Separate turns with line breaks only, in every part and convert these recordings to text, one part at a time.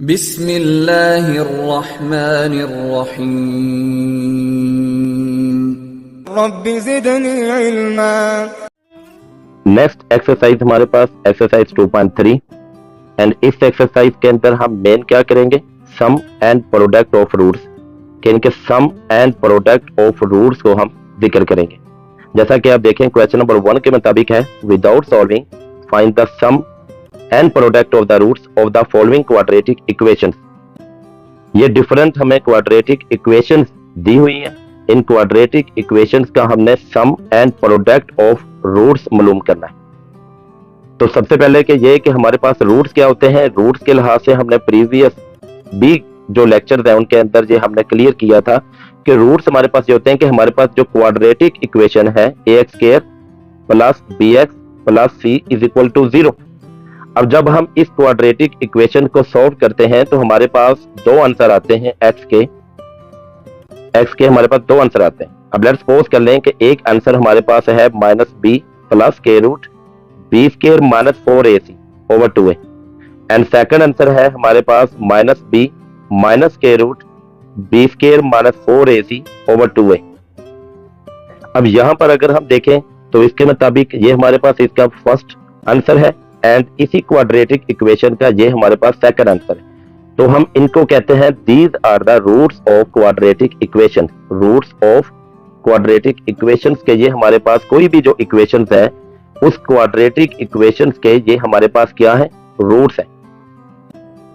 बिस्मिल्लाहिर्रहमानिर्रहीम rabbi ज़िदनी इल्मा।
Next exercise हमारे पास exercise 2.3 and इस एक्सरसाइज के अंदर हम मेन क्या करेंगे, सम एंड प्रोडक्ट ऑफ रूट्स के इनके sum and product of roots को हम जिक्र करेंगे। जैसा कि आप देखें क्वेश्चन नंबर 1 के मुताबिक है, without solving find the sum and product of the roots of the following quadratic equations. ये डिफरेंट हमें क्वाड्रेटिक इक्वेशंस दी हुई हैं। इन क्वाड्रेटिक इक्वेशंस का हमने sum and product of roots मालूम करना है। तो सबसे पहले कि ये कि हमारे पास रूट्स क्या होते हैं, रूट्स के लिहाज से हमने प्रीवियस भी जो लेक्चर है उनके अंदर ये हमने क्लियर किया था कि रूट्स हमारे पास ये होते हैं कि हमारे पास जो क्वाड्रेटिक इक्वेशन है ax square plus bx plus c is equal to 0। अब जब हम इस क्वाड्रेटिक इक्वेशन को सॉल्व करते हैं तो हमारे पास दो आंसर आते हैं x के हमारे पास दो आंसर आते हैं। अब लेट्स सपोज कर लें कि एक आंसर हमारे पास है माइनस बी प्लस के root B square minus 4ac over 2a and second answer है हमारे पास माइनस बी माइनस के root B square minus 4ac over 2a। अब यहां पर अगर हम देखें तो इसके मुताबिक ये हमारे पास इसका फर्स्ट आंसर है एंड इसी क्वाड्रेटिक इक्वेशन का ये हमारे पास सेकंड आंसर है। तो हम इनको कहते हैं these are the roots of quadratic equation. Roots of quadratic equations के ये हमारे पास कोई भी जो इक्वेशंस है उस क्वाड्रेटिक इक्वेशंस के ये हमारे पास क्या है, रूट्स है।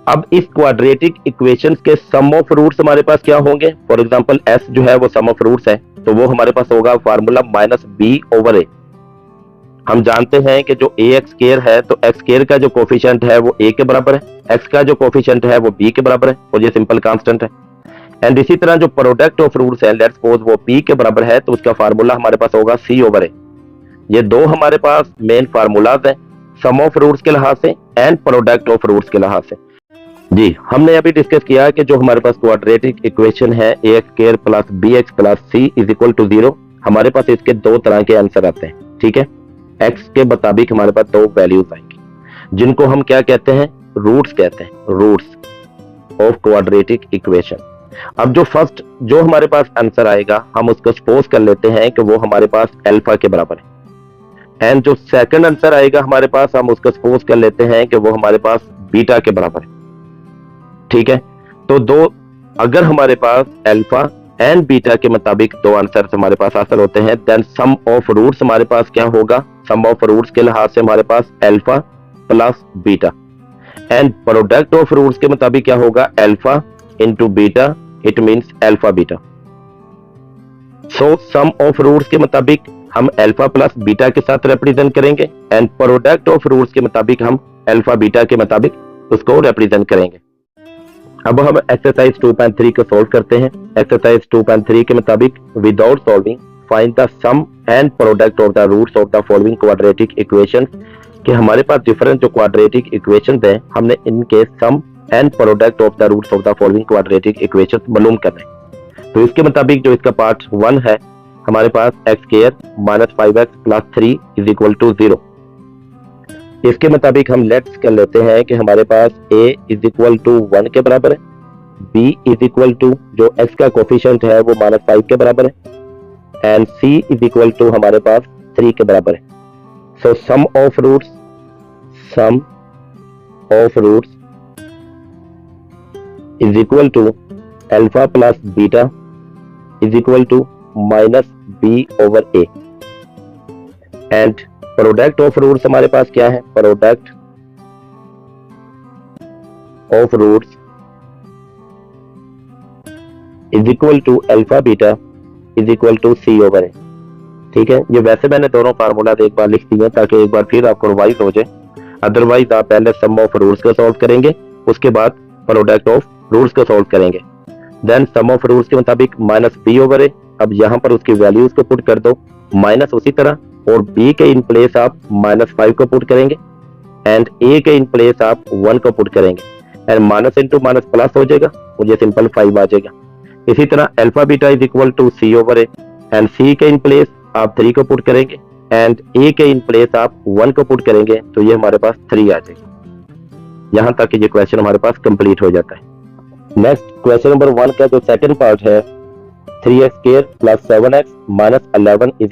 अब इस क्वाड्रेटिक इक्वेशंस के सम ऑफ रूट्स हमारे पास क्या होंगे, फॉर एग्जांपल s जो है वो सम ऑफ रूट्स है तो वो हमारे पास होगा फार्मूला माइनस बी ओवर ए। हम जानते हैं कि जो ax स्क्वायर है तो x स्क्वायर का जो कोफिशिएंट है वो a के बराबर है, x का जो कोफिशिएंट है वो b के बराबर है और ये सिंपल कांस्टेंट है। एंड इसी तरह जो प्रोडक्ट ऑफ रूट्स है लेट्स सपोज वो p के बराबर है तो उसका फार्मूला हमारे पास होगा c ओवर a। ये दो हमारे पास मेन फार्मूलाज हैं सम ऑफ रूट्स के लिहाज से एंड प्रोडक्ट ऑफ रूट्स के लिहाज से। जी हमने अभी डिस्कस किया कि जो हमारे पास क्वाड्रेटिक इक्वेशन है ax square plus bx plus c is equal to 0, हमारे पास इसके दो तरह के आंसर आते हैं। ठीक है, x के मुताबिक हमारे पास दो वैल्यूज आएंगी जिनको हम क्या कहते हैं, रूट्स कहते हैं, रूट्स ऑफ क्वाड्रेटिक इक्वेशन। अब जो फर्स्ट जो हमारे पास आंसर आएगा हम उसको सपोज कर लेते हैं कि वो हमारे पास अल्फा के बराबर है एंड जो सेकंड आंसर आएगा हमारे पास हम उसको सपोज कर लेते हैं कि वो हमारे पास बीटा के बराबर है। ठीक है, तो दो अगर हमारे पास अल्फा एंड बीटा के मुताबिक दो आंसर हमारे पास हासिल होते हैं देन सम ऑफ रूट्स हमारे पास क्या होगा, सम ऑफ रूट्स के लिहाज से हमारे पास alpha plus beta and product of roots के मुताबिक क्या होगा, alpha into beta it means alpha beta. So sum of roots के मुताबिक हम अल्फा प्लस बीटा के साथ रिप्रेजेंट करेंगे एंड प्रोडक्ट ऑफ रूट्स के मुताबिक हम अल्फा बीटा के मुताबिक उसको रिप्रेजेंट करेंगे। अब हम एक्सरसाइज 2.3 को सॉल्व करते हैं। एक्सरसाइज 2.3 के मुताबिक without solving find the sum and product of the roots of the following quadratic equations. कि हमारे पास डिफरेंट जो क्वाड्रेटिक इक्वेशंस हैं हमने इनके sum and product of the roots of the following quadratic equations मालूम करना है। तो इसके मुताबिक जो इसका पार्ट 1 है हमारे पास x square minus 5x plus 3 is equal to 0। इसके मुताबिक हम लेट्स कर लेते हैं कि हमारे पास a इज इक्वल टू 1 के बराबर है, b इज इक्वल टू जो x का कोफिशिएंट है वो माइनस 5 के बराबर है and c is equal to हमारे पास 3 के बराबर है। So sum of roots is equal to alpha plus beta is equal to minus b over a and product of roots हमारे पास क्या है, product of roots is equal to alpha beta is equal to c over a। ठीक है, ये वैसे मैंने दोनों फार्मूला एक बार लिख दिए ताकि एक बार फिर आपको रिवाइज हो जाए, अदरवाइज आप पहले सम ऑफ रूट्स को सॉल्व करेंगे उसके बाद प्रोडक्ट ऑफ रूट्स को सॉल्व करेंगे देन सम ऑफ रूट्स के मुताबिक माइनस b ओवर a। अब यहां पर उसकी वैल्यूज को पुट कर दो माइनस उसी तरह और b के इन प्लेस आप माइनस 5 को पुट करेंगे एंड a के इन प्लेस आप 1 को पुट करेंगे and minus into minus plus हो जाएगा और ये सिंपल 5 आ जाएगा। इसी तरह alpha beta is equal to c over a and c के इन प्लेस आप 3 को पुट करेंगे एंड a के इन प्लेस आप 1 को पुट करेंगे तो ये हमारे पास 3 आ जाएगा। यहाँ तक ये क्वेश्चन हमारे पास कंप्लीट हो जाता है। नेक्स्ट क्वेश्चन नंबर 1 का जो सेकंड पार्ट है 3x² + 7x - 11 =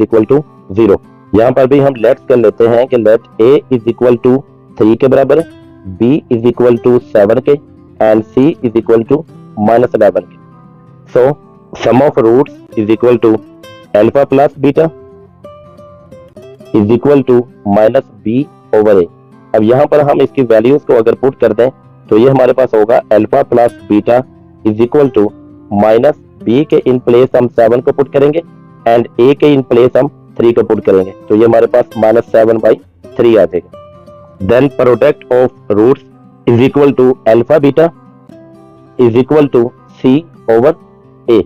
0। यहाँ पर भी हम लेट्स कर लेते हैं कि लेट a = 3 के बराबर है, b = 7 के एंड c = -11 के। So sum of roots alpha plus beta -b/a। अब यहाँ पर हम इसकी वैल्यूज को अगर पुट कर दें तो ये हमारे पास होगा अल्फा प्लस बीटा -b के इन प्लेस हम 7 को पुट करेंगे एंड a के इन प्लेस हम 3 को पुट करेंगे, तो ये हमारे पास -7/3 आ जाएगा। Then product of roots alpha beta c/a।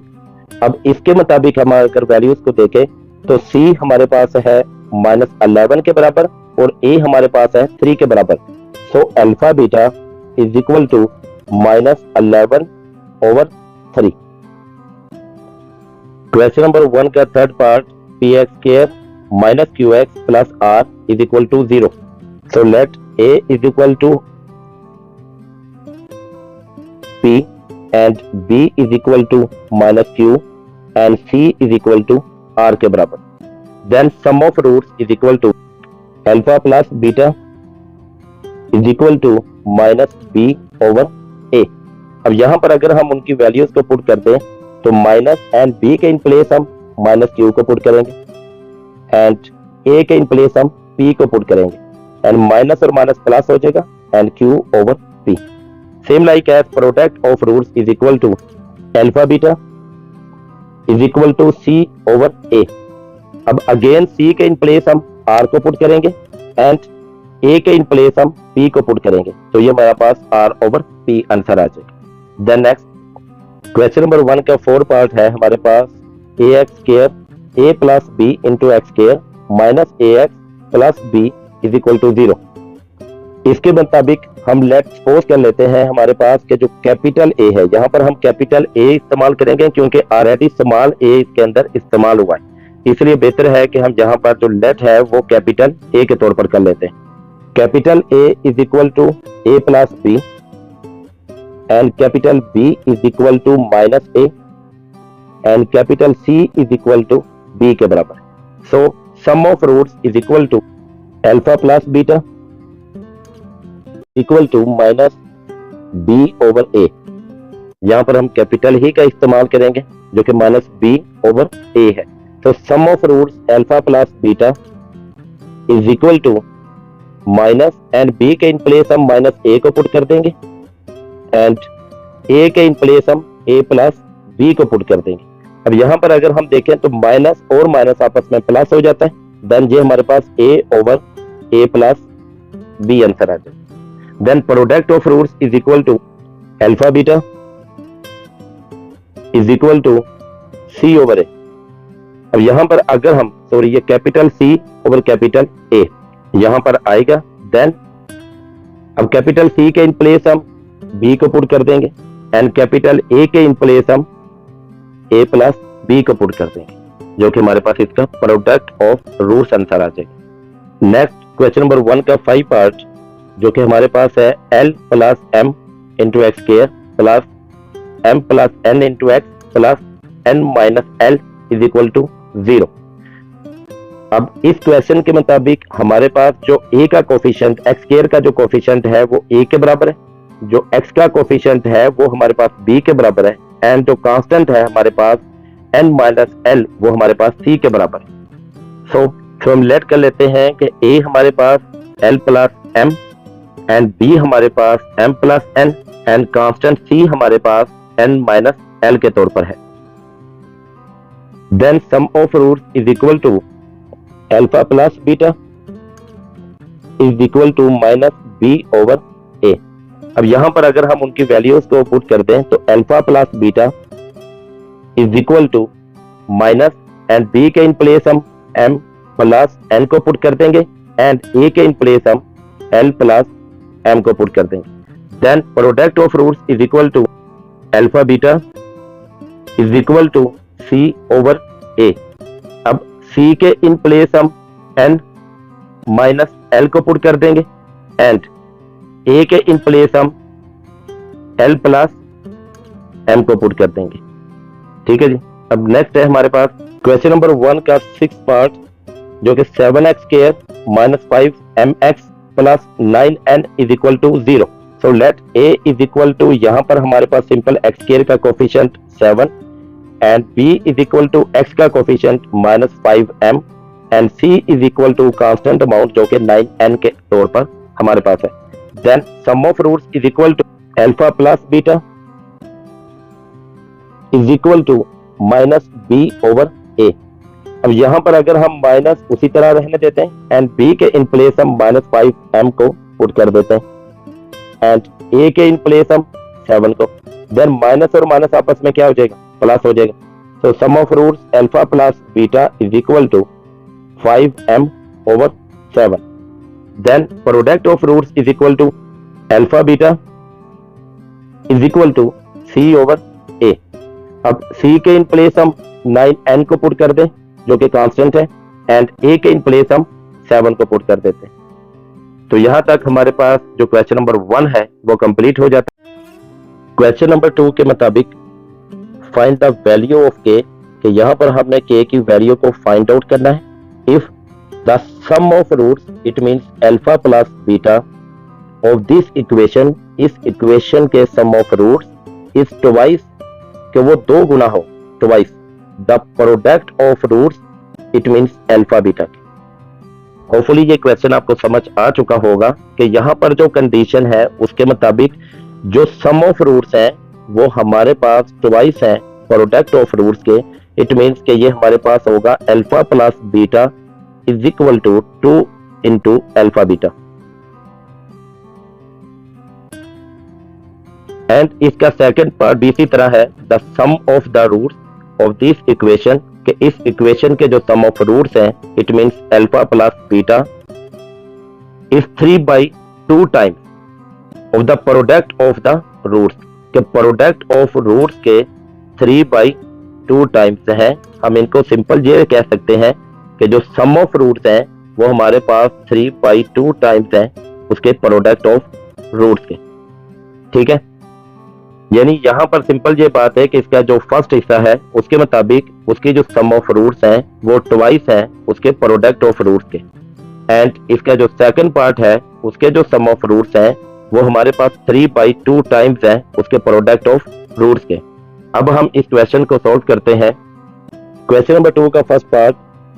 अब इसके मुताबिक हम अगर वैल्यूज को देखें तो c हमारे पास है -11 के बराबर और a हमारे पास है 3 के बराबर। सो अल्फा बीटा -11/3। क्वेश्चन नंबर 1 का third part px² - qx + r = 0। So let a = p and b = -q and c = r के बराबर। Then sum of roots alpha plus beta -b/a। अब यहाँ पर अगर हम उनकी वैल्यूज को पुट करते हैं तो माइनस एंड b के इन प्लेस हम -q को पुट करेंगे एंड a के इन प्लेस हम p को पुट करेंगे एंड माइनस और माइनस प्लस हो जाएगा and q/p। Same like as product of roots alpha beta c/a। अब अगेन c के इन प्लेस हम r को पुट करेंगे एंड a के इन प्लेस हम p को पुट करेंगे, तो ये हमारे पास r/p आंसर आ जाएगा। देन नेक्स्ट क्वेश्चन नंबर 1 का 4 पार्ट है हमारे पास ax² a + b × x² - ax + b = 0। इसके मुताबिक हम लेट्स सपोज कर लेते हैं हमारे पास के जो कैपिटल A है, यहाँ पर हम कैपिटल A इस्तेमाल करेंगे क्योंकि ऑलरेडी स्मॉल a इसके अंदर इस्तेमाल हुआ है, इसलिए बेहतर है कि हम यहाँ पर जो लेट है वो कैपिटल A के तौर पर कर लेते हैं। Capital A = a + b and capital B = -a and capital C = b के बराबर। So sum of roots alpha plus beta -b/a। यहाँ पर हम कैपिटल ही का इस्तेमाल करेंगे जो कि -b/a है। तो sum of roots alpha plus beta minus and b के इन प्लेस हम -a को पुट कर देंगे एंड a के इन प्लेस हम a + b को पुट कर देंगे। अब यहाँ पर अगर हम देखें तो माइनस और माइनस आपस में प्लस हो जाता है, देन ये हमारे पास a/a + b आंसर आ जाए। Then product of roots alpha beta c/a। अब यहाँ पर अगर हम ये कैपिटल C/कैपिटल A यहाँ पर आएगा, देन अब कैपिटल C के इन प्लेस हम B को पुट कर देंगे एंड कैपिटल A के इन प्लेस हम A + B को पुट कर देंगे, जो कि हमारे पास इसका प्रोडक्ट ऑफ रूट्स आंसर आ जाएगा। नेक्स्ट क्वेश्चन नंबर 1 का 5 पार्ट जो कि हमारे पास है L + m × x² + m + n × x + n - l = 0। अब इस क्वेश्चन के मुताबिक हमारे पास जो a का कोफिशिएंट x² का जो कोफिशिएंट है वो a के बराबर है, जो x का कोफिशिएंट है वो हमारे पास b के बराबर है एंड जो कांस्टेंट है हमारे पास n - l वो हमारे पास c के बराबर है। सो हम लेट कर लेते हैं कि a हमारे पास l + m एंड b हमारे पास m + n and constant c हमारे पास n - l के तौर पर है। Then sum of roots alpha plus beta -b/a। अब यहाँ पर अगर हम उनकी वैल्यूज को पुट कर दें तो alpha plus beta minus and b के इन प्लेस हम m + n को पुट कर देंगे एंड a के इन प्लेस हम l + m को पुट कर देंगे। Then product of roots alpha beta c/a। अब c के इन प्लेस हम n - l को पुट कर देंगे एंड ए के इन प्लेस हम एल प्लस एम को पुट कर देंगे। ठीक है जी। अब नेक्स्ट है हमारे पास क्वेश्चन नंबर 1 का 6 पार्ट, जो कि 7x square minus 5mx plus 9n is equal to 0। So let a is equal to, यहाँ पर हमारे पास सिंपल x स्क्वायर का coefficient 7 and b is equal to x का coefficient minus 5m and c is equal to constant amount जो कि 9n के तौर पर हमारे पास है। Then sum of roots is equal to alpha plus beta is equal to minus B over ए। अब यहां पर अगर हम माइनस उसी तरह रहने देते हैं एंड b के इन प्लेस हम माइनस 5m को पुट कर देते हैं एंड a के इन प्लेस हम 7 को, देन माइनस और माइनस आपस में क्या हो जाएगा, प्लस हो जाएगा। So sum of roots alpha plus beta is equal to 5m over 7। Then product of roots is equal to alpha beta is equal to c over a। अब c के इन प्लेस हम 9n को put कर दें जो कि constant है and a के इन प्लेस हम 7 को पुट कर देते हैं। तो यहां तक हमारे पास जो क्वेश्चन नंबर 1 है वो कंप्लीट हो जाता है। क्वेश्चन नंबर 2 के मुताबिक find the value of k, कि यहां पर हमने k की वैल्यू को फाइंड आउट करना है। If the sum of roots it means alpha plus beta of this equation, इस इक्वेशन के sum of roots is twice, कि वो 2 गुना हो, twice the product of roots it means alpha beta. Hopefully ये question आपको समझ आ चुका होगा कि यहाँ पर जो कंडीशन है उसके मुताबिक जो सम ऑफ रूट्स हैं वो हमारे पास ट्वाइस है प्रोडक्ट ऑफ रूट्स के। इट मींस कि ये हमारे पास होगा alpha plus beta is equal to 2 into alpha beta. And इसका सेकंड पार्ट भी इसी तरह है, the sum of the roots of this equation, कि इस इक्वेशन के जो सम ऑफ रूट्स हैं it means alpha plus beta is 3/2 times of the product of the roots, के प्रोडक्ट ऑफ रूट्स के 3/2 टाइम्स है। हम इनको सिंपल ये कह सकते हैं कि जो सम ऑफ रूट्स हैं वो हमारे पास 3/2 टाइम्स है उसके प्रोडक्ट ऑफ रूट्स के। ठीक है, यानी यहाँ पर सिंपल ये बात है कि इसका जो फर्स्ट हिस्सा है उसके मुताबिक उसकी जो सम ऑफ रूट्स हैं वो ट्वाइस है उसके प्रोडक्ट ऑफ रूट्स के, एंड इसका जो सेकंड पार्ट है उसके जो सम ऑफ रूट्स हैं वो हमारे पास 3/2 टाइम्स है उसके प्रोडक्ट ऑफ रूट्स के। अब हम इस क्वेश्चन को सॉल्व करते हैं। क्वेश्चन नंबर 2 का first part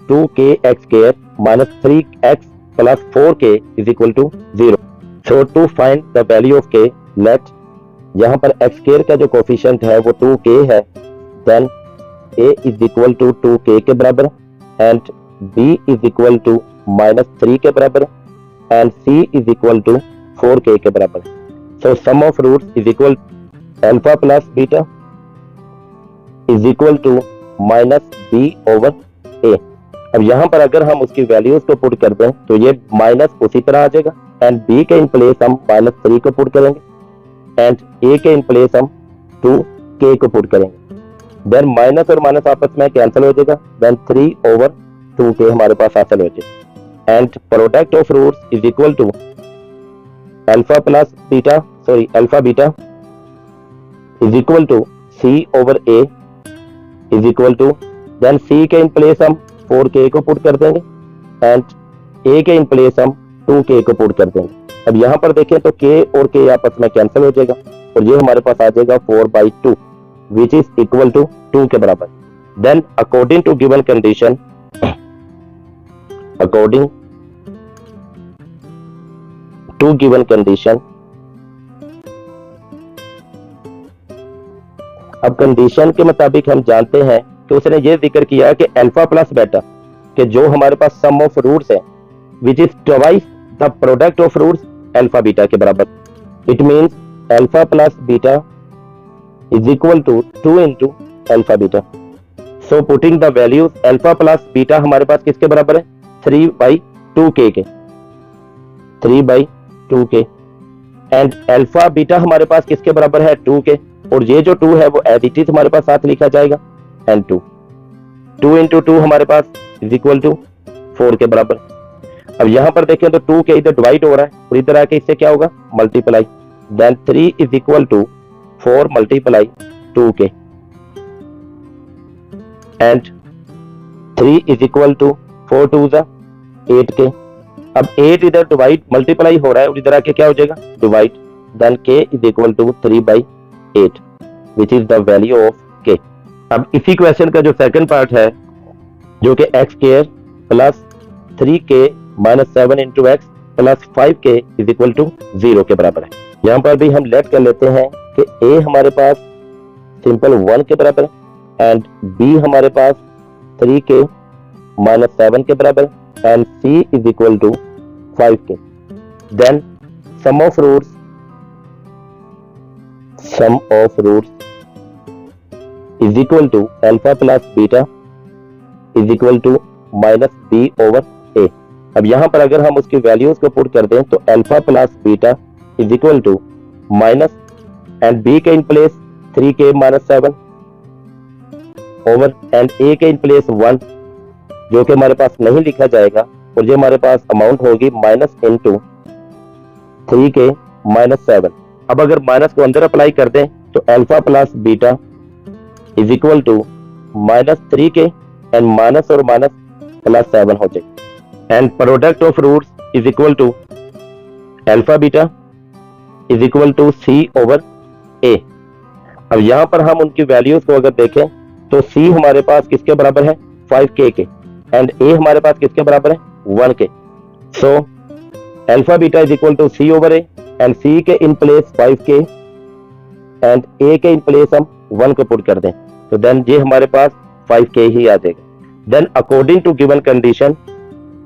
2kx square minus 3x plus 4k is equal to 0। So to find the value of k, let यहाँ पर x स्क्वायर का जो कोफिशिएंट है वो 2k है, then a is equal to 2k के बराबर and b is equal to minus 3 के बराबर and c is equal to 4k के बराबर। So sum of roots is equal alpha plus beta is equal to minus b over a। अब यहाँ पर अगर हम उसकी वैल्यूज को पुट कर दें तो ये माइनस उसी तरह आ जाएगा एंड b के इन प्लेस हम माइनस 3 को पुट करेंगे एंड a के इन प्लेस हम 2k को पुट करेंगे, देन माइनस और माइनस आपस में कैंसिल हो जाएगा, देन 3 ओवर 2k हमारे पास हासिल हो जाएगा and product of roots is equal to alpha plus beta, sorry alpha beta is equal to c over a is equal to, then c के इन प्लेस हम 4k को put कर देंगे and a के इन प्लेस हम 2k को put कर देंगे। अब यहाँ पर देखें तो k और k आपस में कैंसिल हो जाएगा और ये हमारे पास आ जाएगा 4/2 विच इज इक्वल टू 2 के बराबर। Then according to given condition, according to given condition, अब कंडीशन के मुताबिक हम जानते हैं कि उसने ये जिक्र किया कि अल्फा प्लस बीटा के जो हमारे पास सम ऑफ रूट्स है which is twice the product of roots alpha beta के बराबर। It means alpha plus beta is equal to 2 into alpha beta. So putting the values alpha plus beta हमारे पास किसके बराबर है, 3/2k के, 3/2k एंड अल्फा बीटा हमारे पास किसके बराबर है, 2k, और ये जो 2 है वो एज इट इज हमारे पास साथ लिखा जाएगा एंड 2 इंटू 2 हमारे पास इज इक्वल टू 4 के बराबर। अब यहाँ पर देखें तो 2 के इधर डिवाइड हो रहा है और इधर आके इससे क्या होगा, multiply. Then 3 is equal to 4 multiply 2 के एंड 3 इज इक्वल टू 4 2 जा 8 के। अब 8 इधर डिवाइड मल्टीप्लाई हो रहा है और इधर आके क्या हो जाएगा, divide. Then k is equal to 3/8 which is the value of k। अब इसी क्वेश्चन का जो सेकंड पार्ट है जो कि x square plus 3k minus 7 into x plus 5k is equal to 0 के बराबर है। यहाँ पर भी हम लेट कर लेते हैं कि a हमारे पास सिंपल 1 के बराबर एंड b हमारे पास 3k माइनस 7 के बराबर and c is equal to 5k। Then sum of roots is equal to alpha plus beta is equal to minus b over a। अब यहाँ पर अगर हम उसकी वैल्यूज को पुट कर दें तो alpha plus beta is equal to minus and b के in place 3k minus 7 over and a के इन प्लेस 1 जो कि हमारे पास नहीं लिखा जाएगा और ये हमारे पास अमाउंट होगी माइनस इंटू 3k माइनस 7। अब अगर माइनस को अंदर अप्लाई कर दें तो alpha plus beta is equal to minus 3k and minus और माइनस प्लस 7 हो जाएगा and product of roots is equal to alpha beta is equal to c over a। अब यहां पर हम उनकी वैल्यूज को अगर देखें तो c हमारे पास किसके बराबर है, 5k के एंड a हमारे पास किसके बराबर है, 1 के। So alpha beta is equal to c over a and c के in place 5k and a के इन प्लेस हम 1 को पुट कर दें तो देन ये हमारे पास 5k ही आ जाएगा। Then according to given condition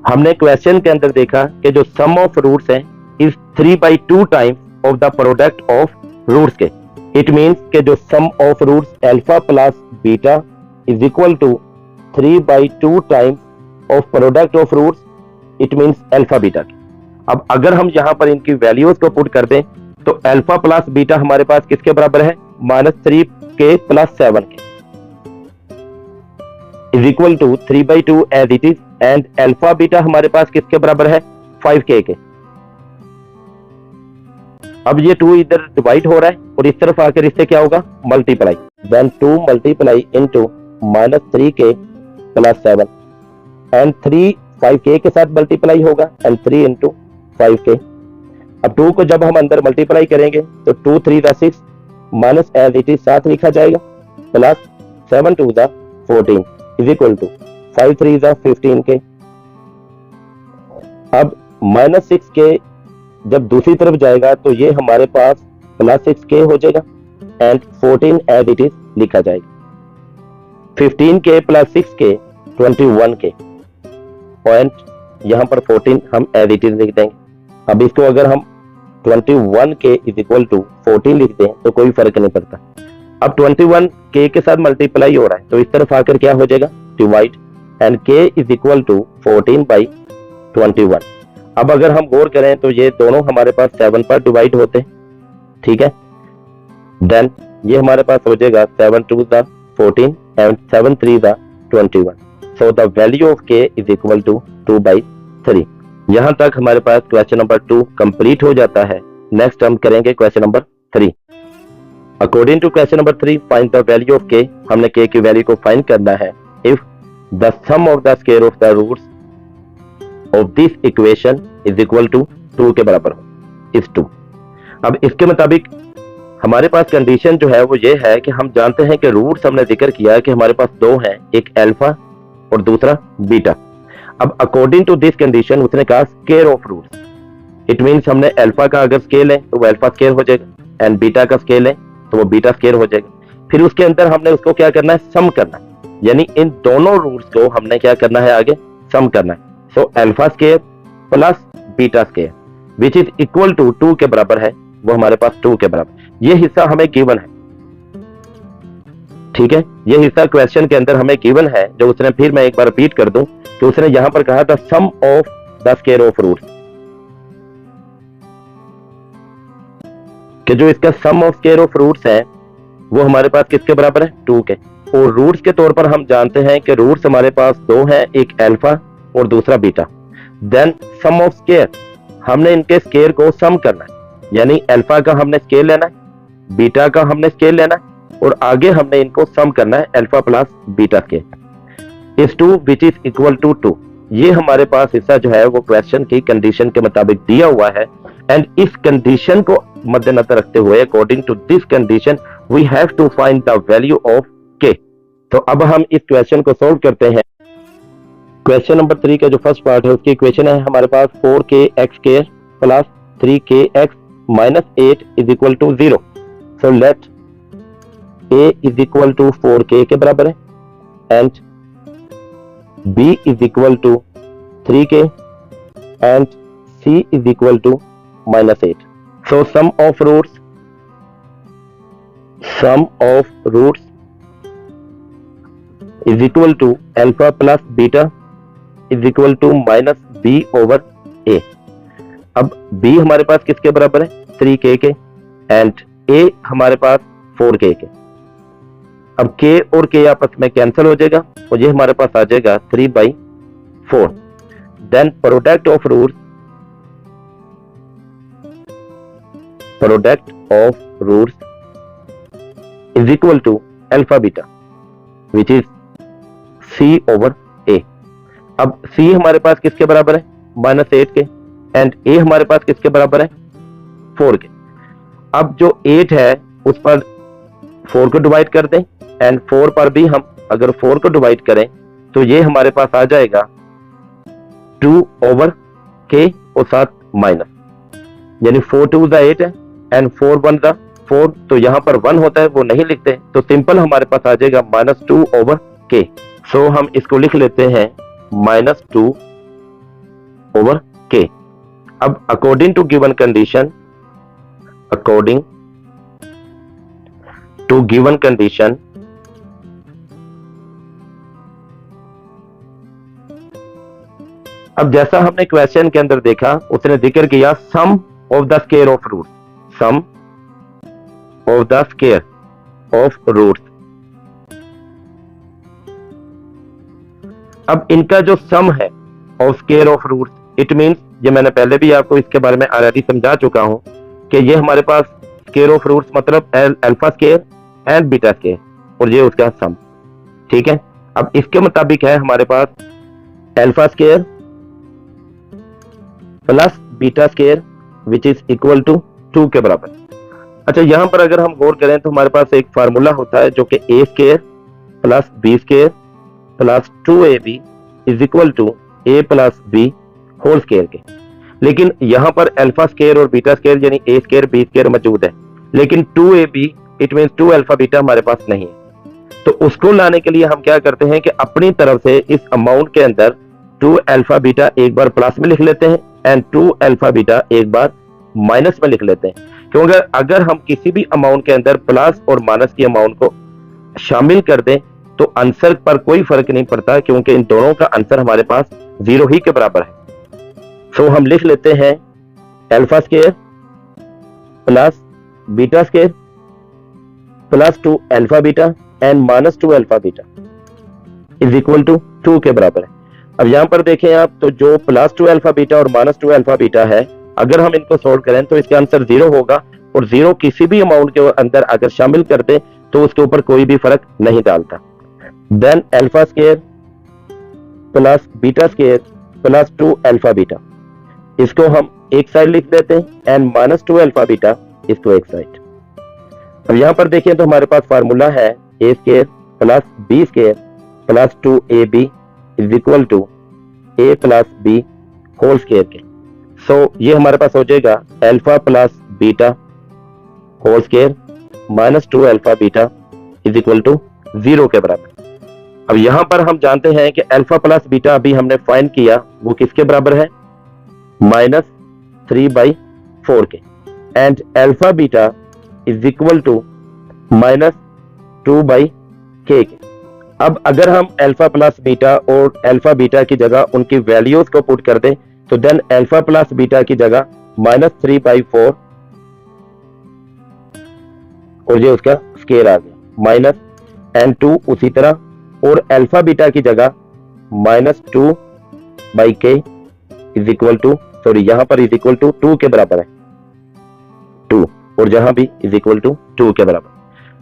हमने क्वेश्चन के अंदर देखा कि जो सम ऑफ रूट्स है is 3/2 times of the product of roots के। इट मींस कि जो sum of roots alpha plus beta is equal to 3/2 times of product of roots, it means alpha beta के। अब अगर हम यहाँ पर इनकी वैल्यूज को पुट कर दें तो अल्फा प्लस बीटा हमारे पास किसके बराबर है, -3k plus 7k is equal to 3/2 as it is and alpha beta हमारे पास किसके बराबर है, 5k के। अब ये 2 इधर डिवाइड हो रहा है और इस तरफ आकर इससे क्या होगा, multiply. Then 2 multiply into -3k plus 7 and 3 5k के साथ मल्टीप्लाई होगा एंड 3 इंटू 5k। अब 2 को जब हम अंदर मल्टीप्लाई करेंगे तो 2 3 6 माइनस एज इट इज 7 लिखा जाएगा plus 7 2 14 is equal to 5 3 15k। अब -6k जब दूसरी तरफ जाएगा तो ये हमारे पास +6k हो जाएगा एंड 14 एज इट इज लिखा जाएगा। 15k plus 6k 21k point यहाँ पर 14 हम एज इट इज लिख देंगे। अब इसको अगर हम 21k इज इक्वल टू 14 लिख दें तो कोई फर्क नहीं पड़ता। अब 21k के साथ मल्टीप्लाई हो रहा है तो इस तरफ आकर क्या हो जाएगा, divide and k is equal to 14/21। अब अगर हम गौर करें तो ये दोनों हमारे पास 7 पर डिवाइड होते हैं, ठीक है। देन ये हमारे पास हो जाएगा 7 2 14 and 7 3 21। So the value of k is equal to 2/3। यहां तक हमारे पास क्वेश्चन नंबर 2 कंप्लीट हो जाता है। नेक्स्ट हम करेंगे question number 3। According to question number 3 find the value of k। हमने k की वैल्यू को फाइंड करना है if the sum of the square of the roots of this equation is equal to 2 के बराबर हो, इस 2। अब इसके मुताबिक हमारे पास कंडीशन जो है वो ये है कि हम जानते हैं कि रूट्स हमने जिक्र किया कि हमारे पास 2 हैं, एक अल्फा और दूसरा बीटा। अब अकॉर्डिंग टू दिस कंडीशन उसने कहा square of roots, it means हमने अल्फा का अगर स्केल है तो वो अल्फा स्क्वायर हो जाएगा एंड बीटा का स्केल है तो वो बीटा स्क्वायर हो जाएगा। फिर उसके अंदर हमने उसको क्या करना है, सम करना है, यानी इन दोनों रूट्स को हमने क्या करना है, आगे सम करना है। So alpha square plus beta square which is equal to 2 के बराबर है, वो हमारे पास 2 के बराबर। ये हिस्सा हमें गिवन है, ठीक है, ये हिस्सा क्वेश्चन के अंदर हमें गिवन है। जो उसने, फिर मैं एक बार रिपीट कर दूं कि उसने यहां पर कहा था sum of the square of roots, कि जो इसका sum of square of roots है वो हमारे पास किसके बराबर है, 2 के। और रूट्स के तौर पर हम जानते हैं कि रूट्स हमारे पास 2 हैं, एक अल्फा और दूसरा beta. Then sum of square, हमने इनके स्केयर को सम करना है, यानी अल्फा का हमने स्केयर लेना है, बीटा का हमने स्केयर लेना है और आगे हमने इनको सम करना है alpha plus beta square is two which is equal to 2। ये हमारे पास हिस्सा जो है वो क्वेश्चन की कंडीशन के मुताबिक दिया हुआ है एंड इस कंडीशन को मद्देनजर रखते हुए according to this condition we have to find the value of k. तो अब हम इस क्वेश्चन को सोल्व करते हैं। क्वेश्चन नंबर 3 का जो फर्स्ट पार्ट है उसकी इक्वेशन है हमारे पास 4kx square plus 3kx minus 8 is equal to 0। So let a is equal to 4k के बराबर है and b is equal to 3k and c is equal to minus 8। So sum of roots is equal to alpha plus beta is equal to minus b over a। अब b हमारे पास किसके बराबर है 3k के and a हमारे पास 4k के। अब k और k आपस में कैंसिल हो जाएगा और ये हमारे पास आ जाएगा 3/4। Then product of roots is equal to alpha beta which is c over a। अब c हमारे पास किसके बराबर है माइनस 8 के एंड a हमारे पास किसके बराबर है 4 के। अब जो 8 है उस पर 4 को डिवाइड कर दें एंड 4 पर भी हम अगर 4 को डिवाइड करें तो ये हमारे पास आ जाएगा 2 ओवर k और साथ माइनस, यानी 4 2 8 है एंड 4 1 4। तो यहां पर 1 होता है वो नहीं लिखते तो सिंपल हमारे पास आ जाएगा माइनस 2 ओवर k। सो हम इसको लिख लेते हैं माइनस 2 ओवर k। अब अकॉर्डिंग टू गिवन कंडीशन अब जैसा हमने क्वेश्चन के अंदर देखा उसने जिक्र किया sum of the square of roots, sum of the square of roots. अब इनका जो सम है of square of roots, it means, ये मैंने पहले भी आपको इसके बारे में ऑलरेडी समझा चुका हूं कि ये हमारे पास स्क्वायर ऑफ रूट्स मतलब alpha square and beta square और ये उसका सम, ठीक है। अब इसके मुताबिक है हमारे पास alpha square plus beta square which is equal to 2 के बराबर। अच्छा, यहां पर अगर हम गौर करें तो हमारे पास एक फार्मूला होता है जो कि a square plus b square plus 2ab is equal to a plus b whole square के। लेकिन यहां पर अल्फा स्क्वायर और बीटा स्क्वायर यानी a स्क्वायर b स्क्वायर मौजूद है, लेकिन 2ab it means 2 alpha beta हमारे पास नहीं है। तो उसको लाने के लिए हम क्या करते हैं कि अपनी तरफ से इस अमाउंट के अंदर 2 अल्फा बीटा एक बार प्लस में लिख लेते हैं एंड 2 अल्फा बीटा एक बार माइनस में लिख लेते हैं, क्योंकि अगर हम किसी भी अमाउंट के अंदर प्लस और माइनस की अमाउंट को शामिल कर दें तो आंसर पर कोई फर्क नहीं पड़ता, क्योंकि इन दोनों का आंसर हमारे पास 0 ही के बराबर है। सो हम लिख लेते हैं alpha square plus beta square plus 2 alpha beta and minus 2 alpha beta is equal to 2 के बराबर है। अब यहां पर देखें आप तो जो प्लस 2 अल्फा बीटा और माइनस 2 अल्फा बीटा है, अगर हम इनको सोल्व करें तो इसका आंसर 0 होगा और 0 किसी भी अमाउंट के अंदर अगर शामिल कर दें तो उसके ऊपर कोई भी फर्क नहीं डालता। Then alpha square plus beta square plus 2 alpha beta, इसको हम एक साइड लिख देते हैं एंड माइनस 2 अल्फा बीटा इसको एक साइड। अब यहां पर देखिए तो हमारे पास फार्मूला है a square plus b square plus 2ab is equal to a plus b whole square के। सो ये हमारे पास हो जाएगा alpha plus beta whole square minus 2 alpha beta is equal to 0 के बराबर। अब यहां पर हम जानते हैं कि अल्फा प्लस बीटा अभी हमने फाइंड किया वो किसके बराबर है माइनस 3/4 के and alpha beta is equal to minus 2/k के। अब अगर हम अल्फा प्लस बीटा और अल्फा बीटा की जगह उनकी वैल्यूज को पुट कर दें तो देन अल्फा प्लस बीटा की जगह माइनस 3/4 और ये उसका स्क्वायर आ गया माइनस एंड 2 उसी तरह और अल्फा बीटा की जगह minus 2/k is equal to, sorry यहाँ पर इज इक्वल टू 2 के बराबर है 2, और जहां भी इज इक्वल टू 2 के बराबर।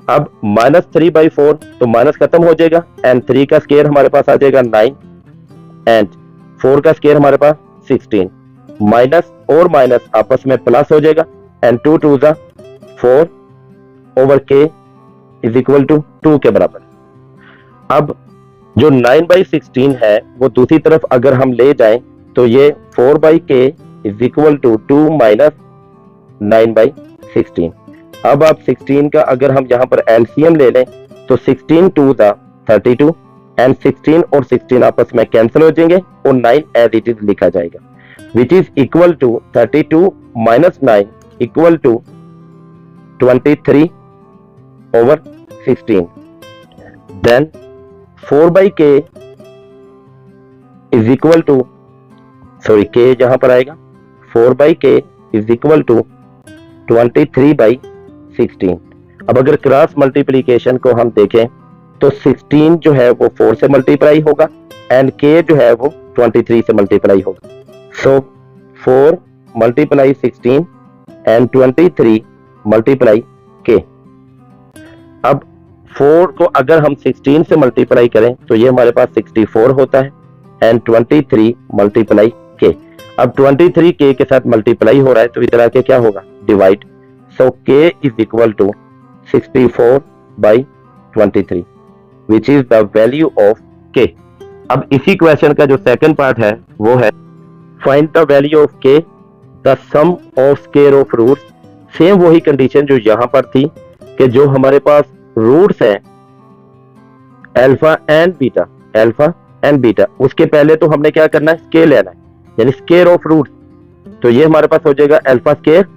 अब -3/4 तो माइनस खत्म हो जाएगा एंड 3 का स्क्वायर हमारे पास आ जाएगा 9 एंड 4 का स्क्वायर हमारे पास 16। माइनस और माइनस आपस में प्लस हो जाएगा एंड 2 2 जा 4 ओवर के इज इक्वल टू 2 के बराबर। अब जो 9/16 है वो दूसरी तरफ अगर हम ले जाएं तो ये 4/k is equal to 2 minus 9/16। अब आप 16 का अगर हम यहाँ पर एलसीएम ले लें तो 16 2 जा 32 एंड 16 और 16 आपस में कैंसिल हो जाएंगे और 9 एज इट इज लिखा जाएगा, which is equal to 32 minus 9 equal to 23 over 16। Then 4/k is equal to, sorry k जहां पर आएगा 4/k इज इक्वल टू 23/16। अब अगर क्रॉस मल्टीप्लीकेशन को हम देखें तो 16 जो है वो 4 से मल्टीप्लाई होगा एंड k जो है वो 23 से मल्टीप्लाई होगा। सो 4 मल्टीप्लाई 16 एंड 23 मल्टीप्लाई k। अब 4 को अगर हम 16 से मल्टीप्लाई करें तो ये हमारे पास 64 होता है एंड 23 मल्टीप्लाई k। अब 23 k के साथ मल्टीप्लाई हो रहा है तो इधर आके क्या होगा, divide. So k is equal to 64/23 which is the value of k। अब इसी क्वेश्चन का जो सेकंड पार्ट है वो है find the value of k, the sum of square of roots. Same वही कंडीशन जो यहां पर थी कि जो हमारे पास रूट्स हैं अल्फा एंड बीटा, उसके पहले तो हमने क्या करना है, स्क्वायर लेना है, यानी स्क्वायर ऑफ रूट्स। तो ये हमारे पास हो जाएगा alpha square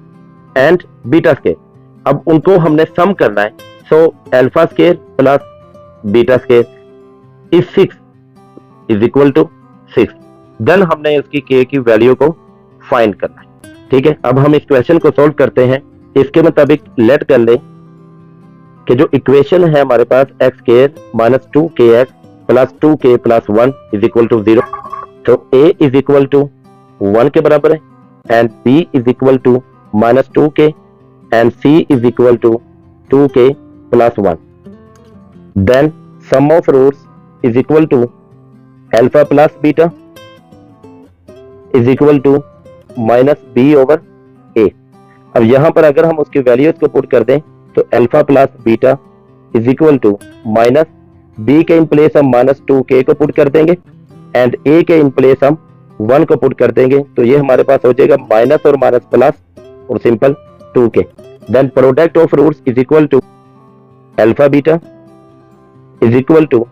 and beta square. अब उनको हमने सम करना है, so alpha square plus beta square is 6 is equal to 6। Then हमने इसकी k की वैल्यू को फाइंड करना है। ठीक है, अब हम इस क्वेश्चन को सोल्व करते हैं। इसके मुताबिक लेट कर ले कि जो इक्वेशन है हमारे पास x square minus 2kx plus 2k plus 1 is equal to 0। तो a इज इक्वल टू 1 के बराबर है and b is equal to minus 2k and c is equal to 2k plus 1। Then sum of roots is equal to alpha plus beta is equal to minus b over a। अब यहां पर अगर हम उसकी values को put कर दें तो alpha plus beta is equal to minus b के इन प्लेस हम माइनस 2k को पुट कर देंगे एंड a के इन प्लेस हम 1 को पुट कर देंगे। तो ये हमारे पास हो जाएगा माइनस और माइनस प्लस और simple 2k। Then product of roots is equal to alpha beta is equal to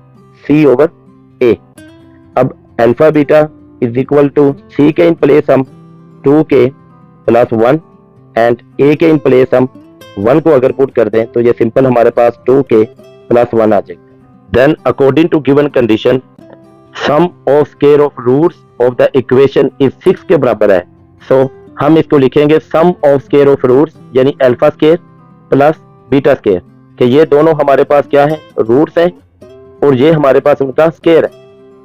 c over a। अब alpha beta is equal to c के इन प्लेस हम 2k प्लस 1 एंड a के in place हम 1 को अगर put कर दें तो ये सिंपल हमारे पास 2k प्लस 1 आ जाएगा। Then according to given condition sum of square of roots of the equation is 6 के बराबर है। सो हम इसको लिखेंगे sum of square of roots यानी alpha square plus beta square, कि ये दोनों हमारे पास क्या है, रूट्स हैं और ये हमारे पास उनका स्क्वायर है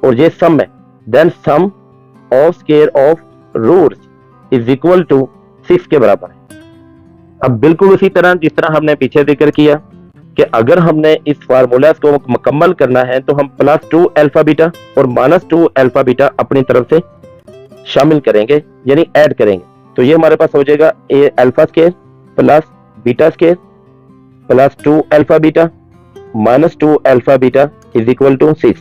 और ये सम है। Then sum of square of roots is equal to 6 के बराबर है। अब बिल्कुल उसी तरह जिस तरह हमने पीछे जिक्र किया कि अगर हमने इस फार्मूला को मुकम्मल करना है तो हम प्लस 2 अल्फा बीटा और माइनस 2 अल्फा बीटा अपनी तरफ से शामिल करेंगे यानी ऐड करेंगे। तो ये हमारे पास हो जाएगा a alpha square plus beta square plus 2 alpha beta minus 2 alpha beta is equal to 6।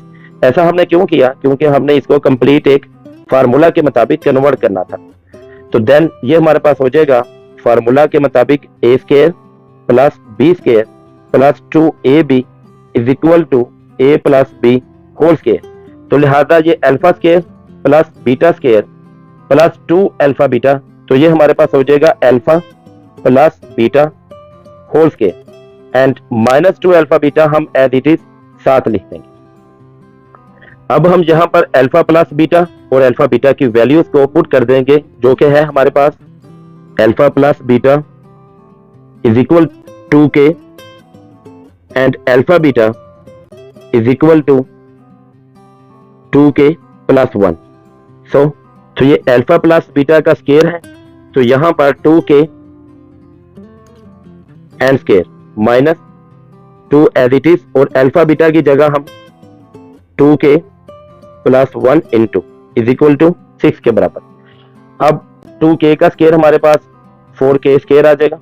ऐसा हमने क्यों किया, क्योंकि हमने इसको कंप्लीट एक फार्मूला के मुताबिक कन्वर्ट करना था। तो देन ये हमारे पास हो जाएगा फार्मूला के मुताबिक a square plus b square plus 2ab is equal to a plus b whole square. तो लिहाजा ये alpha square plus beta square plus 2 alpha beta, तो ये हमारे पास हो जाएगा alpha plus beta whole square and minus 2 alpha beta हम एज इट इज साथ लिख देंगे। अब हम यहाँ पर अल्फा प्लस बीटा और अल्फा बीटा की वैल्यूज को पुट कर देंगे, जो कि है हमारे पास alpha plus beta is equal 2k and alpha beta is equal to 2k plus 1. So तो ये अल्फा प्लस बीटा का स्केयर है, तो यहां पर 2k and square minus 2 as it is, और अल्फा बीटा की जगह हम 2k plus 1 into is equal to 6 के बराबर। अब 2k का स्केयर हमारे पास 4k स्केयर आ जाएगा,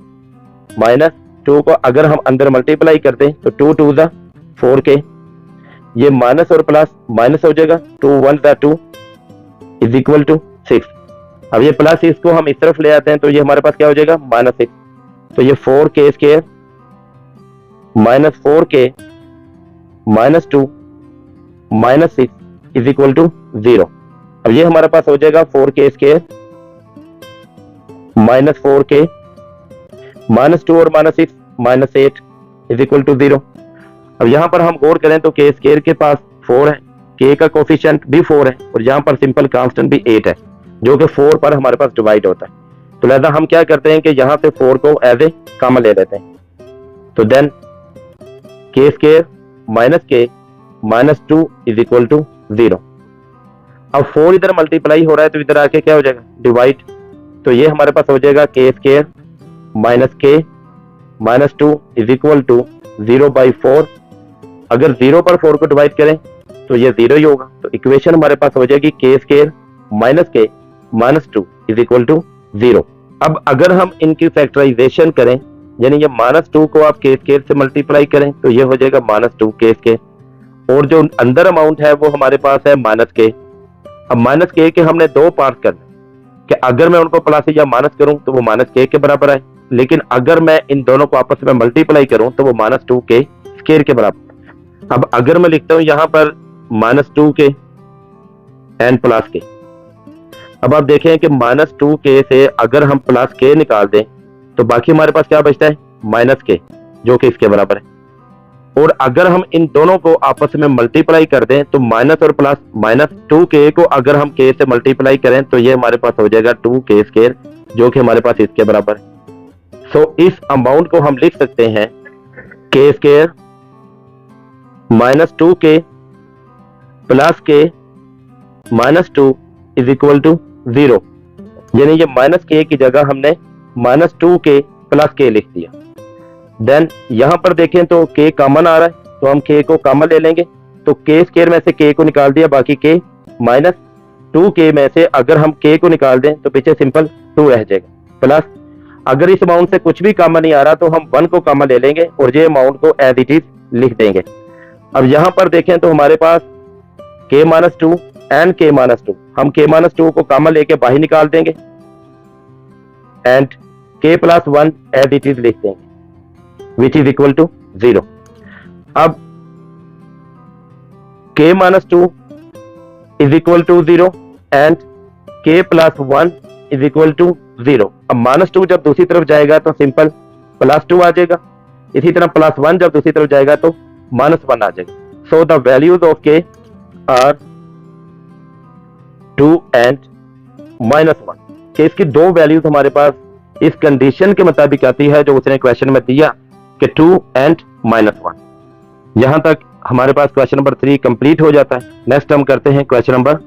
माइनस 2 को अगर हम अंदर मल्टीप्लाई करते हैं तो 2 2 ज़ा 4k, ये माइनस और प्लस माइनस हो जाएगा, 2 1 ज़ा 2 इज इक्वल टू 6। अब ये प्लस 6 को हम इस तरफ ले आते हैं तो ये हमारे पास क्या हो जाएगा, माइनस 6, तो ये 4k square minus 4k minus 2 minus 6 is equal to 0। अब ये हमारे पास हो जाएगा 4k square minus 4k minus 2 और minus 6 minus 8 is equal to 0। अब यहां पर हम गौर करें तो k स्केयर के पास 4 है, k का कोफिशिएंट भी 4 है, और यहां पर सिंपल कांस्टेंट भी 8 है जो कि 4 पर हमारे पास डिवाइड होता है। तो लिहाजा हम क्या करते हैं कि यहां से 4 को एज ए कॉमन ले लेते हैं, तो then k square minus k minus 2 is equal to 0। अब 4 इधर मल्टीप्लाई हो रहा है तो इधर आके क्या हो जाएगा, डिवाइड, तो ये हमारे पास हो जाएगा k square minus k minus 2 is equal to 0/4। अगर 0 पर 4 को डिवाइड करें तो ये 0 ही होगा, तो इक्वेशन हमारे पास हो जाएगी k square minus k minus 2 is equal to 0। अब अगर हम इनकी फैक्टराइजेशन करें, यानी ये माइनस 2 को आप k स्केयर से मल्टीप्लाई करें तो ये हो जाएगा माइनस 2k स्केयर, और जो अंदर अमाउंट है वो हमारे पास है माइनस k। अब माइनस k के हमने दो पार्ट करने कि अगर मैं उनको प्लस या माइनस करूं तो वो माइनस k के बराबर है, लेकिन अगर मैं इन दोनों को आपस में मल्टीप्लाई करूं तो वो माइनस 2k स्केयर के बराबर। अब अगर मैं लिखता हूं यहां पर minus 2k and plus k, अब आप देखें कि माइनस 2k से अगर हम प्लस k निकाल दें तो बाकी हमारे पास क्या बचता है, माइनस k, जो कि इसके बराबर है। और अगर हम इन दोनों को आपस में मल्टीप्लाई कर दें तो माइनस और प्लस, माइनस 2k को अगर हम k से मल्टीप्लाई करें तो ये हमारे पास हो जाएगा 2k स्केयर, जो कि हमारे पास इसके बराबर है। सो इस अमाउंट को हम लिख सकते हैं k square minus 2k plus k minus 2 is equal to 0, यानी ये माइनस k की जगह हमने माइनस 2k प्लस k लिख दिया। देन यहां पर देखें तो k कॉमन आ रहा है तो हम k को कॉमन ले लेंगे, तो k स्केयर में से k को निकाल दिया, बाकी k माइनस 2k में से अगर हम k को निकाल दें तो पीछे सिंपल 2 रह जाएगा, प्लस अगर इस अमाउंट से कुछ भी कॉमन नहीं आ रहा तो हम 1 को कॉमन ले लेंगे और ये अमाउंट को एज इट इज लिख देंगे। अब यहां पर देखें तो हमारे पास k minus 2 and k minus 2, हम k माइनस 2 को कॉमन लेके बाहर निकाल देंगे and k plus 1 as it is लिख देंगे विच इज इक्वल टू 0। अब k minus 2 is equal to 0 and k plus 1 is equal to 0। अब माइनस 2 जब दूसरी तरफ जाएगा तो सिंपल प्लस 2 आ जाएगा, इसी तरह प्लस 1 जब दूसरी तरफ जाएगा तो माइनस 1 आ जाएगा। So the values of k are 2 and minus 1, कि इसकी दो वैल्यूज हमारे पास इस कंडीशन के मुताबिक आती है जो उसने क्वेश्चन में दिया कि 2 एंड माइनस 1। यहां तक हमारे पास क्वेश्चन नंबर 3 कंप्लीट हो जाता है। नेक्स्ट हम करते हैं क्वेश्चन नंबर